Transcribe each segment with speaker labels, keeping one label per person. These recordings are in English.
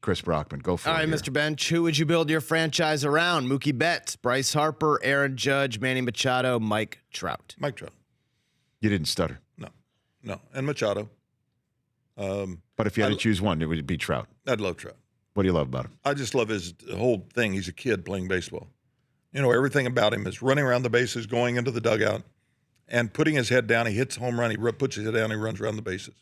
Speaker 1: Chris Brockman. Go for it.
Speaker 2: All right,
Speaker 1: here.
Speaker 2: Mr. Bench, who would you build your franchise around? Mookie Betts, Bryce Harper, Aaron Judge, Manny Machado, Mike Trout.
Speaker 3: Mike Trout.
Speaker 1: You didn't stutter.
Speaker 3: No. And Machado.
Speaker 1: But if you had to choose one, it would be Trout.
Speaker 3: I'd love Trout.
Speaker 1: What do you love about him?
Speaker 3: I just love his whole thing. He's a kid playing baseball. Everything about him is running around the bases, going into the dugout, and putting his head down. He hits a home run. He puts his head down. He runs around the bases.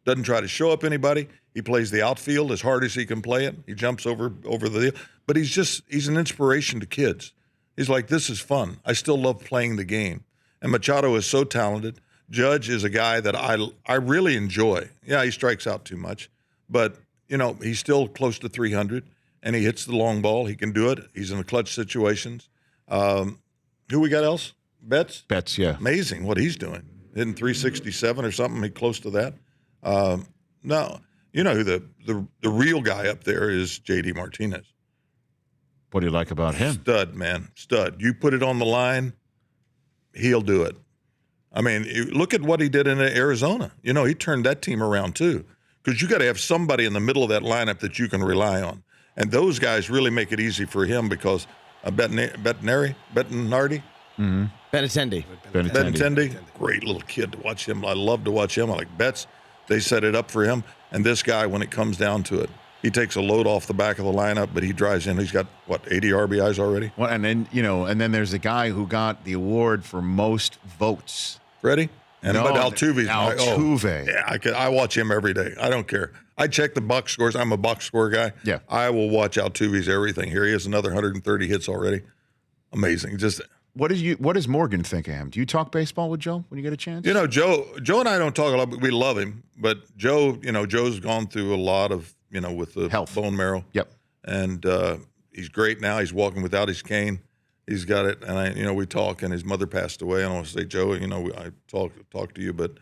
Speaker 3: Doesn't try to show up anybody. He plays the outfield as hard as he can play it. He jumps over the – but he's an inspiration to kids. He's like, this is fun. I still love playing the game. And Machado is so talented. Judge is a guy that I really enjoy. Yeah, he strikes out too much. But, he's still close to 300, and he hits the long ball. He can do it. He's in the clutch situations. Who we got else? Betts?
Speaker 1: Betts, yeah.
Speaker 3: Amazing what he's doing. Hitting 367 or something, close to that. No. You know who the real guy up there is J.D. Martinez.
Speaker 1: What do you like about him?
Speaker 3: Stud, man. Stud. You put it on the line, he'll do it. I mean, look at what he did in Arizona. He turned that team around too. Because you got to have somebody in the middle of that lineup that you can rely on. And those guys really make it easy for him because Bettinardi?
Speaker 1: Mm-hmm.
Speaker 2: Benintendi.
Speaker 3: Great little kid to watch him. I love to watch him. I like Betts. They set it up for him. And this guy, when it comes down to it, he takes a load off the back of the lineup, but he drives in. He's got, 80 RBIs already?
Speaker 1: Well, and then there's the guy who got the award for most votes.
Speaker 3: Freddie? But Altuve's
Speaker 1: Altuve.
Speaker 3: Yeah, I watch him every day. I don't care. I check the box scores. I'm a box score guy.
Speaker 1: Yeah.
Speaker 3: I will watch Altuve's everything. Here he is, another 130 hits already. Amazing. Just
Speaker 1: what does Morgan think of him? Do you talk baseball with Joe when you get a chance?
Speaker 3: Joe and I don't talk a lot, but we love him. But Joe, Joe's gone through a lot of, with the
Speaker 1: health,
Speaker 3: bone marrow.
Speaker 1: Yep.
Speaker 3: And he's great now. He's walking without his cane. He's got it, and we talk. And his mother passed away. I don't want to say, Joe, I talk to you, but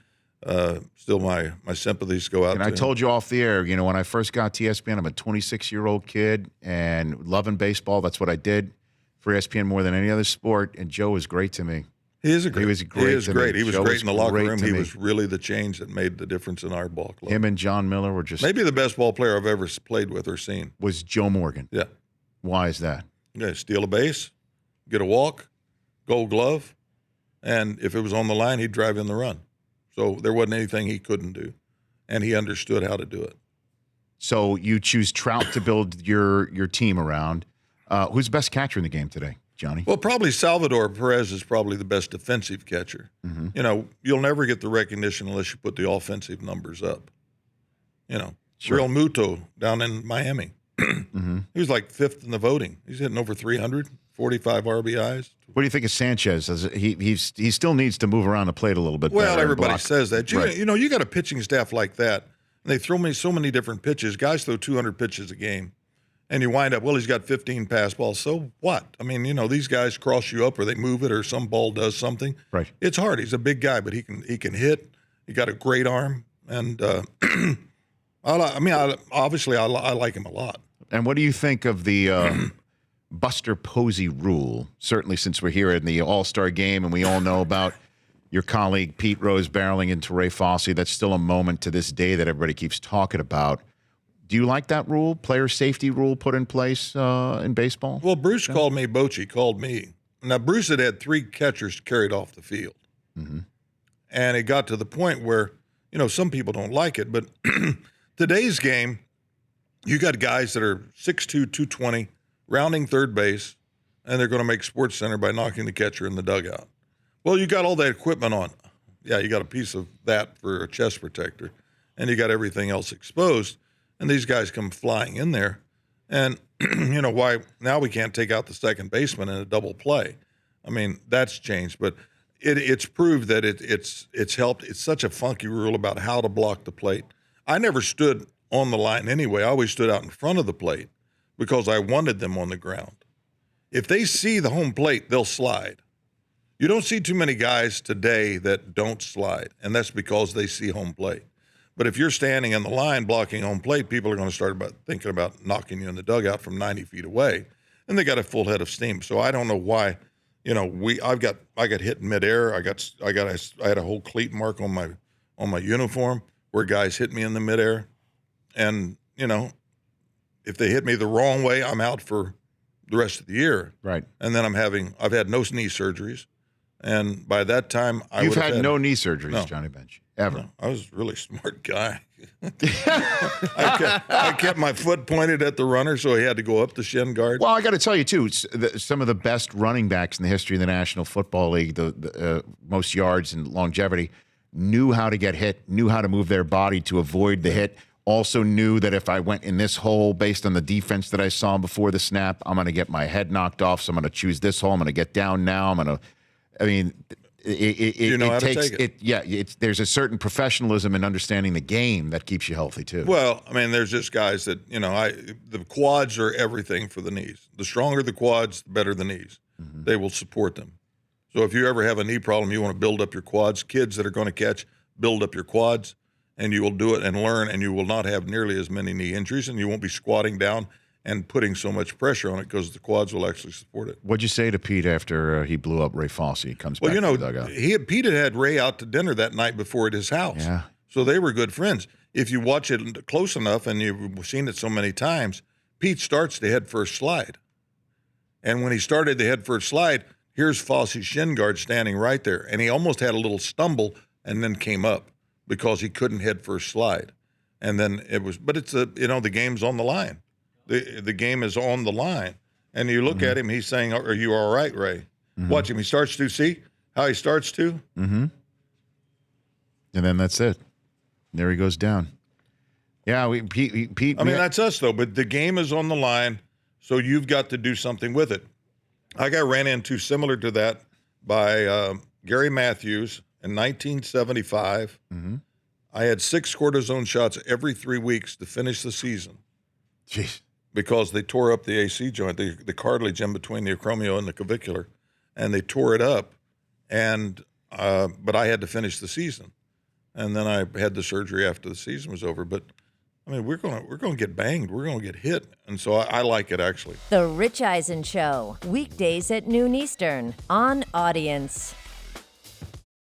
Speaker 3: still my sympathies go out.
Speaker 1: And
Speaker 3: to
Speaker 1: I
Speaker 3: him.
Speaker 1: told you off the air, when I first got to ESPN, I'm a 26-year-old kid and loving baseball. That's what I did for ESPN more than any other sport. And Joe was great to me.
Speaker 3: He was great.
Speaker 1: He was great.
Speaker 3: He was
Speaker 1: Joe
Speaker 3: great in the locker room. He
Speaker 1: me.
Speaker 3: was really the change that made the difference in our ball club.
Speaker 1: Him and John Miller were just
Speaker 3: maybe the best ball player I've ever played with or seen.
Speaker 1: Was Joe Morgan.
Speaker 3: Yeah.
Speaker 1: Why is that?
Speaker 3: Yeah, steal a base, get a walk, Gold Glove, and if it was on the line, he'd drive in the run. So there wasn't anything he couldn't do, and he understood how to do it.
Speaker 1: So you choose Trout to build your team around. Who's the best catcher in the game today, Johnny?
Speaker 3: Well, probably Salvador Perez is probably the best defensive catcher.
Speaker 1: Mm-hmm.
Speaker 3: You'll never get the recognition unless you put the offensive numbers up.
Speaker 1: Sure.
Speaker 3: Real Muto down in Miami.
Speaker 1: Mm-hmm.
Speaker 3: He was like fifth in the voting. He's hitting over 300, 45 RBIs.
Speaker 1: What do you think of Sanchez? He still needs to move around the plate a little bit better.
Speaker 3: Well, everybody says that.
Speaker 1: Right.
Speaker 3: You got a pitching staff like that, and they throw me so many different pitches. Guys throw 200 pitches a game, and you wind up, he's got 15 pass balls. So what? I mean, these guys cross you up or they move it or some ball does something.
Speaker 1: Right.
Speaker 3: It's hard. He's a big guy, but he can hit. He got a great arm, and obviously I like him a lot.
Speaker 1: And what do you think of the Buster Posey rule? Certainly since we're here in the All-Star game and we all know about your colleague Pete Rose barreling into Ray Fosse. That's still a moment to this day that everybody keeps talking about. Do you like that rule, player safety rule put in place in baseball?
Speaker 3: Well, Bruce called me, Bochy called me. Now, Bruce had 3 catchers carried off the field.
Speaker 1: Mm-hmm.
Speaker 3: And it got to the point where, some people don't like it, but today's game, you got guys that are 6'2", 220, rounding third base, and they're going to make Sports Center by knocking the catcher in the dugout. Well, you got all that equipment on. Yeah, you got a piece of that for a chest protector, and you got everything else exposed, and these guys come flying in there. And, why now we can't take out the second baseman in a double play. I mean, that's changed, but it's proved that it's helped. It's such a funky rule about how to block the plate. I never stood on the line anyway. I always stood out in front of the plate because I wanted them on the ground. If they see the home plate, they'll slide. You don't see too many guys today that don't slide, and that's because they see home plate. But if you're standing in the line blocking home plate, people are going to start thinking about knocking you in the dugout from 90 feet away, and they got a full head of steam. So I don't know why. I got hit in midair. I had a whole cleat mark on my uniform where guys hit me in the midair. And, if they hit me the wrong way, I'm out for the rest of the year.
Speaker 1: Right.
Speaker 3: And then I've had no knee surgeries. And by that time,
Speaker 1: You've had no knee surgeries, Johnny Bench, ever.
Speaker 3: No, I was a really smart guy. I kept my foot pointed at the runner, so he had to go up the shin guard.
Speaker 1: Well, I got to tell you, too, some of the best running backs in the history of the National Football League, the most yards and longevity, knew how to get hit, knew how to move their body to avoid the hit, also knew that if I went in this hole based on the defense that I saw before the snap, I'm going to get my head knocked off, so I'm going to choose this hole. I'm going to get down now. I mean, it takes it. Yeah, there's a certain professionalism in understanding the game that keeps you healthy too.
Speaker 3: Well, I mean, there's just guys that the quads are everything for the knees. The stronger the quads, the better the knees. Mm-hmm. They will support them. So if you ever have a knee problem, you want to build up your quads. Kids that are going to catch, build up your quads, and you will do it and learn, and you will not have nearly as many knee injuries, and you won't be squatting down and putting so much pressure on it because the quads will actually support it.
Speaker 1: What'd you say to Pete after he blew up Ray Fosse? He comes back to the dugout.
Speaker 3: Pete had Ray out to dinner that night before at his house.
Speaker 1: Yeah.
Speaker 3: So they were good friends. If you watch it close enough, and you've seen it so many times, Pete starts the head first slide. And when he started the head first slide, here's Fosse's shin guard standing right there. And he almost had a little stumble and then came up because he couldn't head first slide. And then the game's on the line. The game is on the line. And you look at him, he's saying, "Are you all right, Ray?" Mm-hmm. Watch him. He starts to. See how he starts to?
Speaker 1: Mm-hmm. And then that's it. There he goes down. Yeah, Pete.
Speaker 3: I mean, that's us, though. But the game is on the line, so you've got to do something with it. I got ran into similar to that by Gary Matthews in 1975. Mm-hmm. I had 6 cortisone shots every 3 weeks to finish the season.
Speaker 1: Jeez.
Speaker 3: Because they tore up the AC joint, the cartilage in between the acromion and the clavicular, and they tore it up. And but I had to finish the season, and then I had the surgery after the season was over. But I mean, we're gonna get banged, we're gonna get hit, and so I like it actually.
Speaker 4: The Rich Eisen Show, weekdays at noon Eastern on Audience.